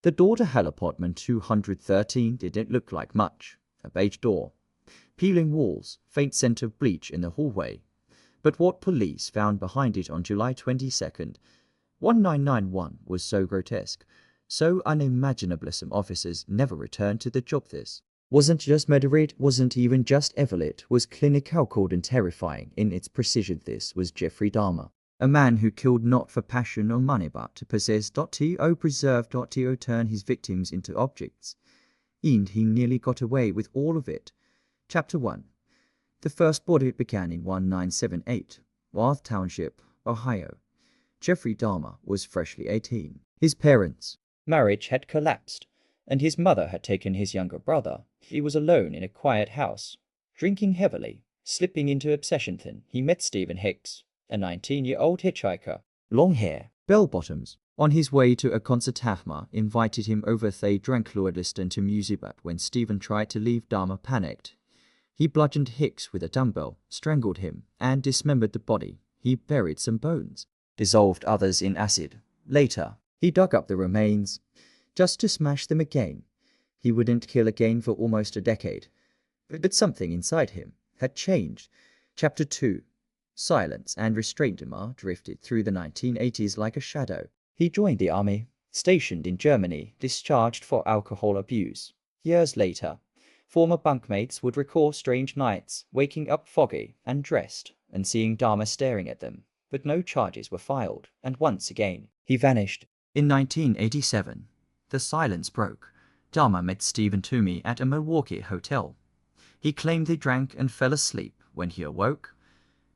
The door to Hell apartment 213 didn't look like much. A beige door, peeling walls, faint scent of bleach in the hallway. But what police found behind it on July 22nd, 1991 was so grotesque, so unimaginable some officers never returned to the job. This wasn't just murder, it wasn't even just evil, it was clinical cold and terrifying in its precision. This was Jeffrey Dahmer, a man who killed not for passion or money but to possess. To preserve. To turn his victims into objects. And he nearly got away with all of it. Chapter 1. The first body began in 1978, Worth Township, Ohio. Jeffrey Dahmer was freshly 18. His parents' marriage had collapsed, and his mother had taken his younger brother. He was alone in a quiet house, drinking heavily. Slipping into obsession, then he met Stephen Hicks, a 19-year-old hitchhiker, long hair, bell-bottoms. On his way to a concert, Dahmer invited him over. They drank, listened to music, but when Stephen tried to leave, Dahmer panicked. He bludgeoned Hicks with a dumbbell, strangled him, and dismembered the body. He buried some bones, dissolved others in acid. Later, he dug up the remains, just to smash them again. He wouldn't kill again for almost a decade. But something inside him had changed. Chapter 2. Silence and restraint. Dahmer drifted through the 1980s like a shadow. He joined the army, stationed in Germany, discharged for alcohol abuse. Years later, former bunkmates would recall strange nights, waking up foggy and dressed, and seeing Dahmer staring at them. But no charges were filed, and once again, he vanished. In 1987, the silence broke. Dahmer met Stephen Toomey at a Milwaukee hotel. He claimed they drank and fell asleep. When he awoke,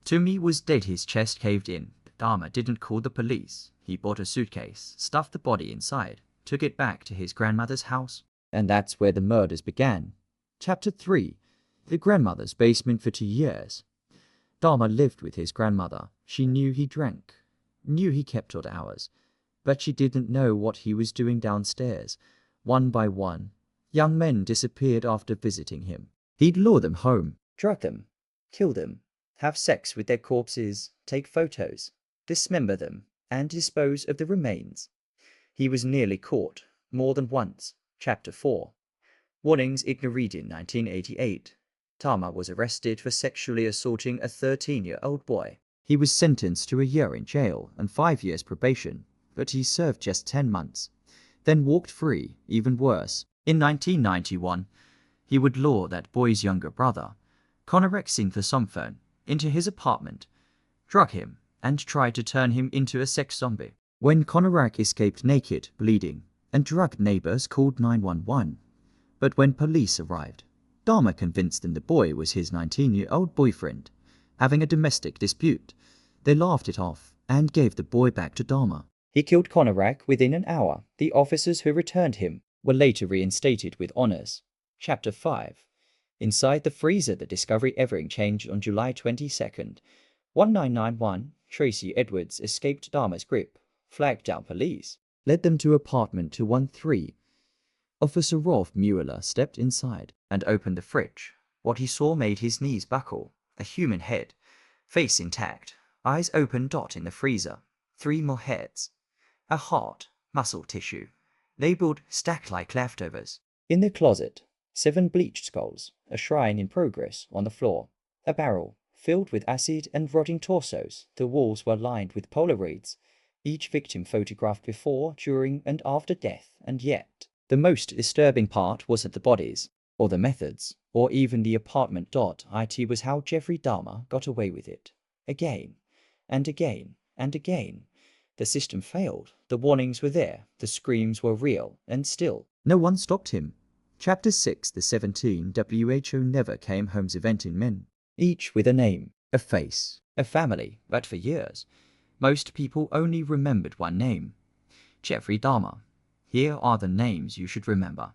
Toomey was dead, his chest caved in. Dahmer didn't call the police. He bought a suitcase, stuffed the body inside, took it back to his grandmother's house. And that's where the murders began. Chapter 3. The grandmother's basement. For 2 years, Dahmer lived with his grandmother. She knew he drank, knew he kept odd hours, but she didn't know what he was doing downstairs. One by one, young men disappeared after visiting him. He'd lure them home, drug them, kill them, have sex with their corpses, take photos, dismember them, and dispose of the remains. He was nearly caught, more than once. Chapter 4. Warnings ignored. In 1988, Dahmer was arrested for sexually assaulting a 13-year-old boy. He was sentenced to a year in jail and 5 years probation, but he served just 10 months, then walked free. Even worse, in 1991, he would lure that boy's younger brother, Connor Somphone, into his apartment, drug him, and try to turn him into a sex zombie. When Connor escaped naked, bleeding, and drugged, neighbors called 911. But when police arrived, Dahmer convinced them the boy was his 19-year-old boyfriend. Having a domestic dispute, they laughed it off and gave the boy back to Dahmer. He killed Connor within an hour. The officers who returned him were later reinstated with honors. Chapter 5. Inside the freezer. The discovery everything changed on July 22nd, 1991. Tracy Edwards escaped Dahmer's grip, flagged down police, led them to apartment 213. Officer Rolf Mueller stepped inside and opened the fridge. What he saw made his knees buckle. A human head, face intact, eyes open. In the freezer, 3 more heads. A heart, muscle tissue, labeled stacked like leftovers. In the closet, 7 bleached skulls, a shrine in progress on the floor, a barrel filled with acid and rotting torsos. The walls were lined with Polaroids, each victim photographed before, during, and after death. And yet, the most disturbing part wasn't the bodies, or the methods, or even the apartment. It was how Jeffrey Dahmer got away with it. Again, and again, and again. The system failed. The warnings were there, the screams were real, and still, no one stopped him. Chapter 6. The 17 WHO never came home's event in men, each with a name, a face, a family, but for years, most people only remembered one name: Jeffrey Dahmer. Here are the names you should remember: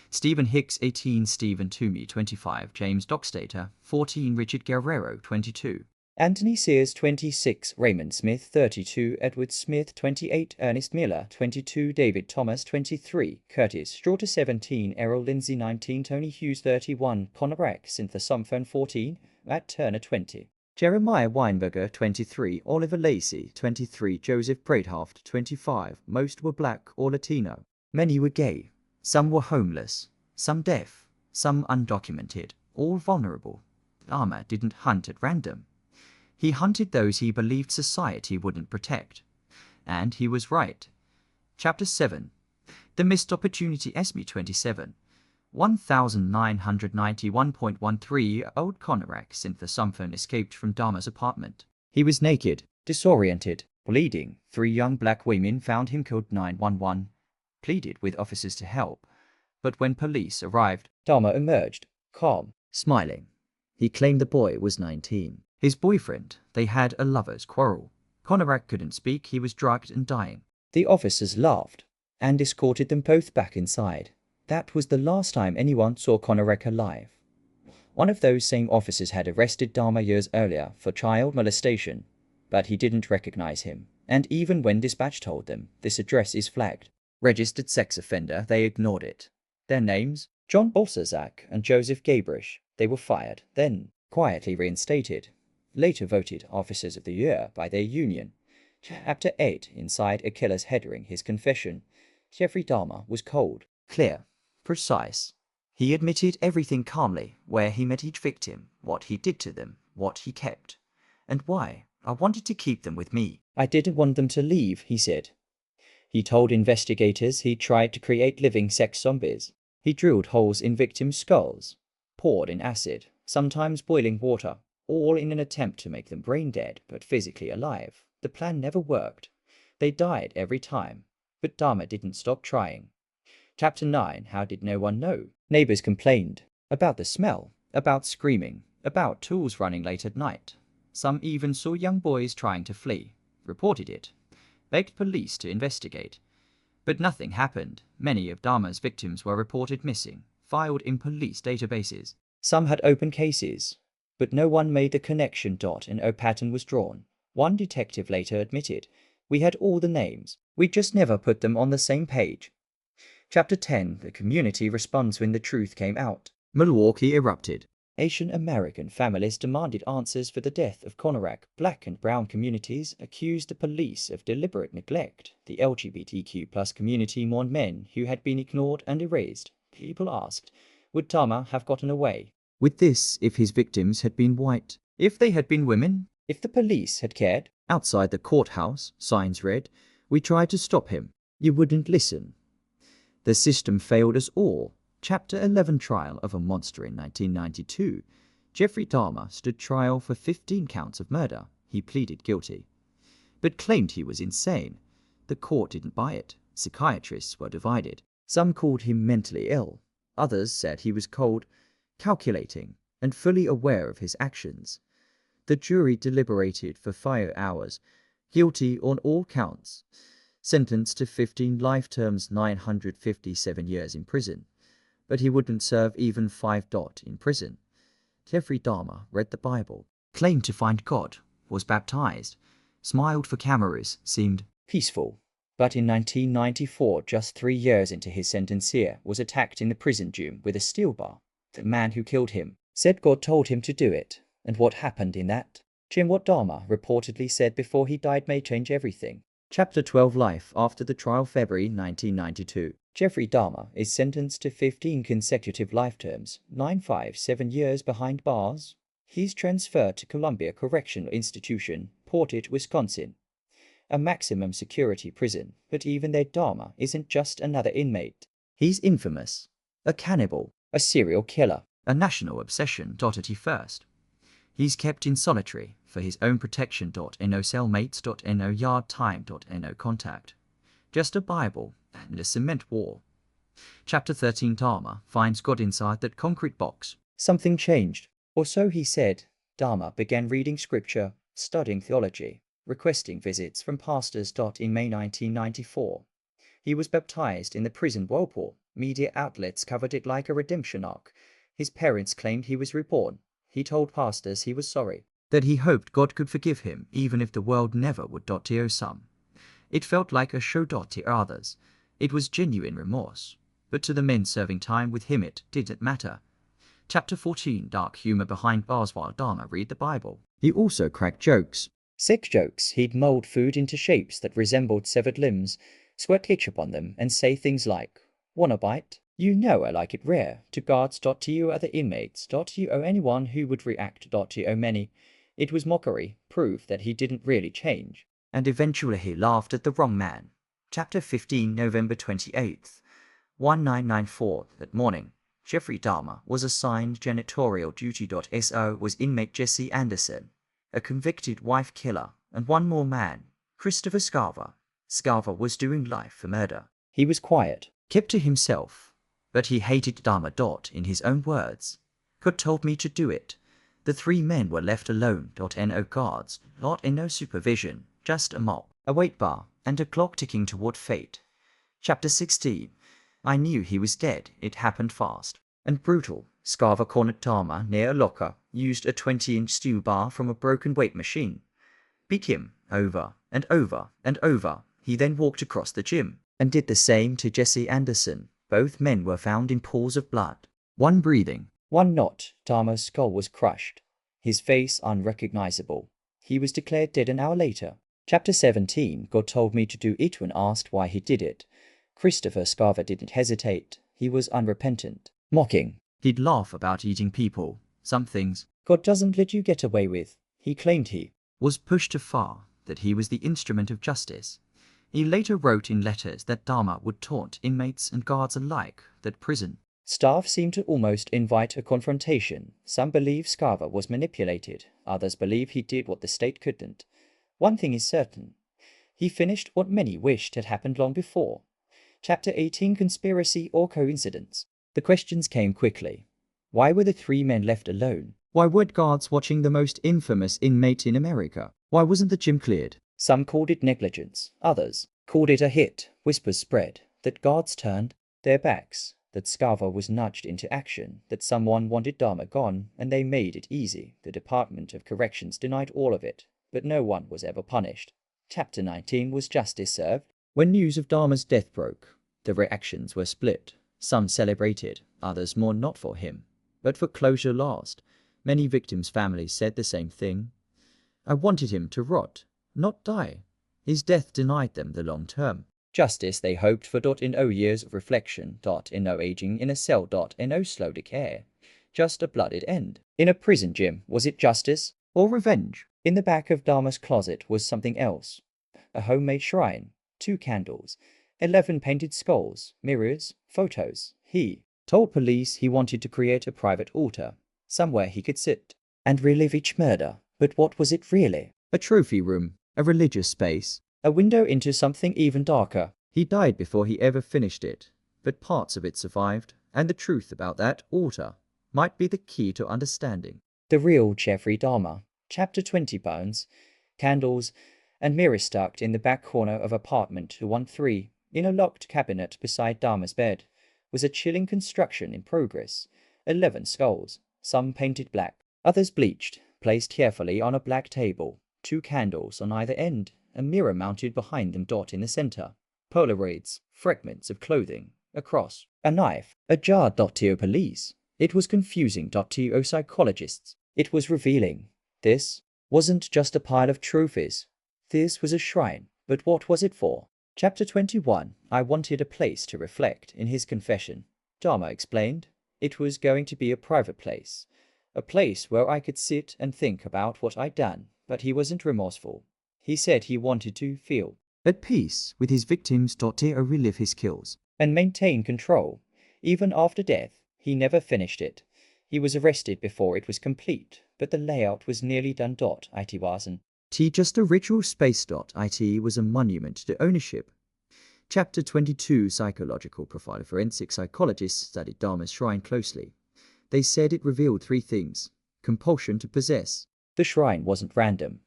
Stephen Hicks, 18, Stephen Toomey, 25, James Dockstader, 14, Richard Guerrero, 22, Anthony Sears, 26, Raymond Smith, 32, Edward Smith, 28, Ernest Miller, 22, David Thomas, 23, Curtis Straughter, 17, Errol Lindsay, 19, Tony Hughes, 31, Connor Somphone, 14, Matt Turner, 20, Jeremiah Weinberger, 23, Oliver Lacey, 23, Joseph Breithaft, 25, most were black or Latino. Many were gay, some were homeless, some deaf, some undocumented, all vulnerable. Dahmer didn't hunt at random. He hunted those he believed society wouldn't protect. And he was right. Chapter 7. The Missed Opportunity. SB 27. 1991.13-year-old Konorak synth Somphone escaped from Dahmer's apartment. He was naked, disoriented, bleeding. 3 young black women found him, called 911, pleaded with officers to help. But when police arrived, Dahmer emerged, calm, smiling. He claimed the boy was 19. His boyfriend. They had a lover's quarrel. Konorak couldn't speak, he was drugged and dying. The officers laughed and escorted them both back inside. That was the last time anyone saw Konorak alive. One of those same officers had arrested Dahmer years earlier for child molestation, but he didn't recognize him, and even when dispatch told them this address is flagged registered sex offender, they ignored it. Their names? John Bolsazak and Joseph Gabrish. They were fired, then quietly reinstated. Later voted Officers of the Year by their union. Chapter 8. Inside a killer's heading. His confession. Jeffrey Dahmer was cold, clear, precise. He admitted everything calmly, where he met each victim, what he did to them, what he kept, and why. I wanted to keep them with me. I didn't want them to leave, he said. He told investigators he tried to create living sex zombies. He drilled holes in victims' skulls, poured in acid, sometimes boiling water, all in an attempt to make them brain dead but physically alive. The plan never worked. They died every time, but Dahmer didn't stop trying. Chapter 9. How did no one know? Neighbors complained about the smell, about screaming, about tools running late at night. Some even saw young boys trying to flee, reported it, begged police to investigate. But nothing happened. Many of Dahmer's victims were reported missing, filed in police databases. Some had open cases, but no one made the connection. And no pattern was drawn. One detective later admitted, "We had all the names. We just never put them on the same page." Chapter 10. The community responds. When the truth came out, Milwaukee erupted. Asian American families demanded answers for the death of Konorak. Black and brown communities accused the police of deliberate neglect. The LGBTQ+ community mourned men who had been ignored and erased. People asked, would Dahmer have gotten away with this if his victims had been white? If they had been women? If the police had cared? Outside the courthouse, signs read, "We tried to stop him. You wouldn't listen. The system failed us all." Chapter 11. Trial of a Monster. In 1992, Jeffrey Dahmer stood trial for 15 counts of murder. He pleaded guilty, but claimed he was insane. The court didn't buy it. Psychiatrists were divided. Some called him mentally ill. Others said he was cold, calculating, and fully aware of his actions. The jury deliberated for 5 hours. Guilty on all counts. Sentenced to 15 life terms, 957 years in prison. But he wouldn't serve even 5 in prison. Jeffrey Dahmer read the Bible, claimed to find God, was baptized, smiled for cameras, seemed peaceful. But in 1994, just 3 years into his sentence here, was attacked in the prison gym with a steel bar. The man who killed him said God told him to do it. And what happened in that gym? What Dahmer reportedly said before he died may change everything. Chapter 12. Life after the trial. February 1992. Jeffrey Dahmer is sentenced to 15 consecutive life terms, 957 years behind bars. He's transferred to Columbia Correctional Institution, Portage, Wisconsin, a maximum security prison. But even there, Dahmer isn't just another inmate. He's infamous, a cannibal, a serial killer, a national obsession. At first, he's kept in solitary for his own protection. No cellmates. No yard time. No contact. Just a Bible and a cement wall. Chapter 13. Dahmer finds God inside that concrete box. Something changed, or so he said. Dahmer began reading scripture, studying theology, requesting visits from pastors. In May 1994, he was baptized in the prison whirlpool. Media outlets covered it like a redemption arc. His parents claimed he was reborn. He told pastors he was sorry, that he hoped God could forgive him, even if the world never would. To some, it felt like a show. To others, it was genuine remorse. But to the men serving time with him, it didn't matter. Chapter 14. Dark humor behind bars. While Dahmer read the Bible, he also cracked jokes. Sick jokes. He'd mold food into shapes that resembled severed limbs, squirt ketchup on them, and say things like, "Wanna bite? You know I like it rare," to guards. To other inmates. To anyone who would react. To many. It was mockery, proof that he didn't really change. And eventually he laughed at the wrong man. Chapter 15, November 28th, 1994. That morning, Jeffrey Dahmer was assigned janitorial duty. So was inmate Jesse Anderson, a convicted wife killer, and one more man, Christopher Scarver. Scarver was doing life for murder. He was quiet, kept to himself, but he hated Dahmer. In his own words, "God told me to do it." The three men were left alone. No guards, no supervision, just a mop, a weight bar, and a clock ticking toward fate. Chapter 16. I knew he was dead. It happened fast and brutal. Scarver cornered Dahmer near a locker, used a 20-inch steel bar from a broken weight machine, beat him over and over and over. He then walked across the gym and did the same to Jesse Anderson. Both men were found in pools of blood, one breathing, one not. Dahmer's skull was crushed, his face unrecognizable. He was declared dead an hour later. Chapter 17. God told me to do it. When asked why he did it, Christopher Scarver didn't hesitate. He was unrepentant, mocking. He'd laugh about eating people. Some things God doesn't let you get away with. He claimed he was pushed too far, that he was the instrument of justice. He later wrote in letters that Dahmer would taunt inmates and guards alike, that prison staff seemed to almost invite a confrontation. Some believe Scarver was manipulated, others believe he did what the state couldn't. One thing is certain: he finished what many wished had happened long before. Chapter 18. Conspiracy or coincidence? The questions came quickly. Why were the three men left alone? Why weren't guards watching the most infamous inmate in America? Why wasn't the gym cleared? Some called it negligence, others called it a hit. Whispers spread that guards turned their backs, that Scarver was nudged into action, that someone wanted Dahmer gone, and they made it easy. The Department of Corrections denied all of it, but no one was ever punished. Chapter 19. Was justice served? When news of Dahmer's death broke, the reactions were split. Some celebrated, others mourned, not for him, but for closure lost. Many victims' families said the same thing. I wanted him to rot, not die. His death denied them the long-term justice they hoped for. No years of reflection. No aging in a cell. No slow decay. Just a blooded end. In a prison gym, was it justice or revenge? In the back of Dahmer's closet was something else. A homemade shrine, 2 candles, 11 painted skulls, mirrors, photos. He told police he wanted to create a private altar, somewhere he could sit and relive each murder. But what was it really? A trophy room, a religious space, a window into something even darker. He died before he ever finished it, but parts of it survived, and the truth about that altar might be the key to understanding the real Jeffrey Dahmer. Chapter 20. Bones, candles, and mirrors stuck in the back corner of apartment 213. In a locked cabinet beside Dahmer's bed was a chilling construction in progress. 11 skulls, some painted black, others bleached, placed carefully on a black table. 2 candles on either end, a mirror mounted behind them. In the center, Polaroids, fragments of clothing, a cross, a knife, a jar. To police, it was confusing. To psychologists, it was revealing. This wasn't just a pile of trophies. This was a shrine. But what was it for? Chapter 21. I wanted a place to reflect. In his confession, Dahmer explained it was going to be a private place, a place where I could sit and think about what I'd done. But he wasn't remorseful. He said he wanted to feel at peace with his victims. To relive his kills and maintain control. Even after death, he never finished it. He was arrested before it was complete, but the layout was nearly done. It wasn't just a ritual space. It was a monument to ownership. Chapter 22. Psychological profiler. Forensic psychologists studied Dahmer's shrine closely. They said it revealed 3 things. Compulsion to possess. The shrine wasn't random.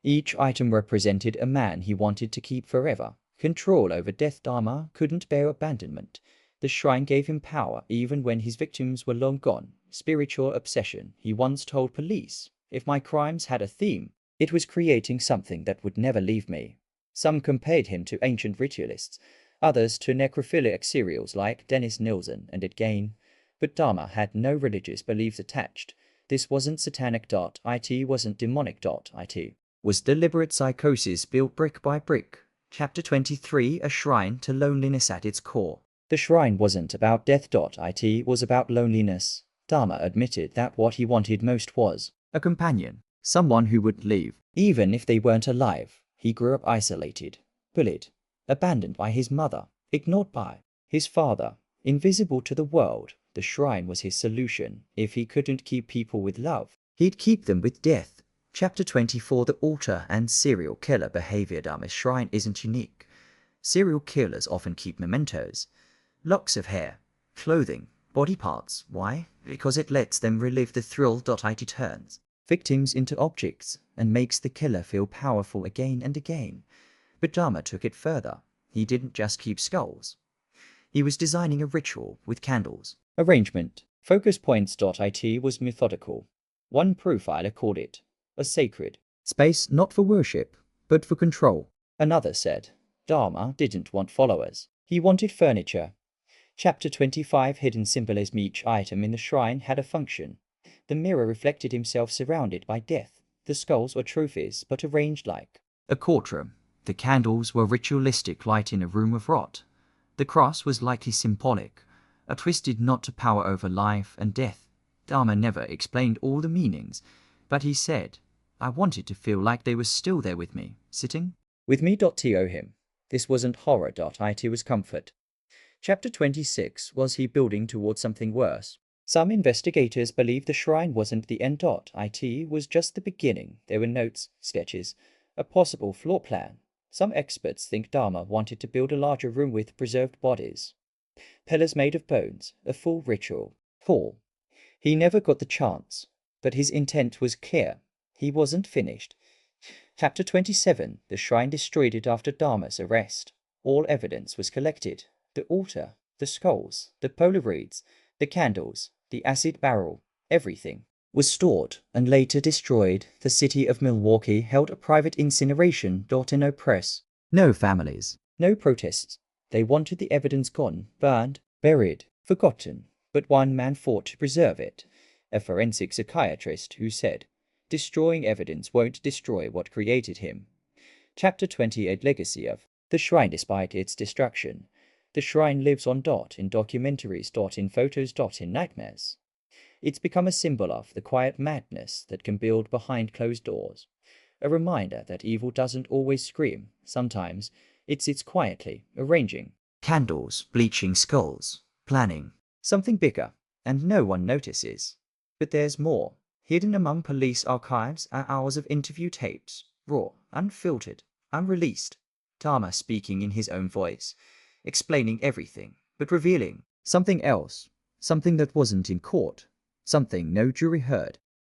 Each item represented a man he wanted to keep forever. Control over death. Dahmer couldn't bear abandonment. The shrine gave him power even when his victims were long gone. Spiritual obsession. He once told police, if my crimes had a theme, it was creating something that would never leave me. Some compared him to ancient ritualists, others to necrophiliac serials like Dennis Nilsen and Ed Gein. But Dahmer had no religious beliefs attached. This wasn't satanic. It wasn't demonic. It was deliberate psychosis built brick by brick. Chapter 23: A Shrine to Loneliness at its core. The shrine wasn't about death. It was about loneliness. Dahmer admitted that what he wanted most was a companion, someone who would leave, even if they weren't alive. He grew up isolated, bullied, abandoned by his mother, ignored by his father, invisible to the world. The shrine was his solution. If he couldn't keep people with love, he'd keep them with death. Chapter 24: The Altar and Serial Killer Behavior. Dahmer's shrine isn't unique. Serial killers often keep mementos, locks of hair, clothing, body parts. Why? Because it lets them relive the thrill. It turns victims into objects and makes the killer feel powerful again and again. But Dahmer took it further. He didn't just keep skulls. He was designing a ritual with candles, arrangement, focus points. It was methodical. One profiler called it a sacred space, not for worship, but for control. Another said Dahmer didn't want followers. He wanted furniture. Chapter 25: Hidden Symbolism. Each item in the shrine had a function. The mirror reflected himself surrounded by death. The skulls were trophies, but arranged like a courtroom. The candles were ritualistic light in a room of rot. The cross was likely symbolic, a twisted knot to power over life and death. Dahmer never explained all the meanings, but he said, I wanted to feel like they were still there with me, sitting with me. To him, this wasn't horror. It was comfort. Chapter 26: Was he building towards something worse? Some investigators believe the shrine wasn't the end. It was just the beginning. There were notes, sketches, a possible floor plan. Some experts think Dahmer wanted to build a larger room with preserved bodies, pillars made of bones, a full ritual hall. He never got the chance, but his intent was clear. He wasn't finished. Chapter 27: The shrine destroyed after Dahmer's arrest. All evidence was collected. The altar, the skulls, the Polaroids, the candles, the acid barrel, everything was stored and later destroyed. The city of Milwaukee held a private incineration. No press, no families, no protests. They wanted the evidence gone, burned, buried, forgotten. But one man fought to preserve it, a forensic psychiatrist who said, destroying evidence won't destroy what created him. Chapter 28: Legacy of the Shrine. Despite its destruction, the shrine lives on. In documentaries. In photos. In nightmares. It's become a symbol of the quiet madness that can build behind closed doors. A reminder that evil doesn't always scream. Sometimes it sits quietly, arranging candles, bleaching skulls, planning something bigger, and no one notices. But there's more. Hidden among police archives are hours of interview tapes, raw, unfiltered, unreleased. Dahmer speaking in his own voice, explaining everything, but revealing something else, something that wasn't in court, something no jury heard.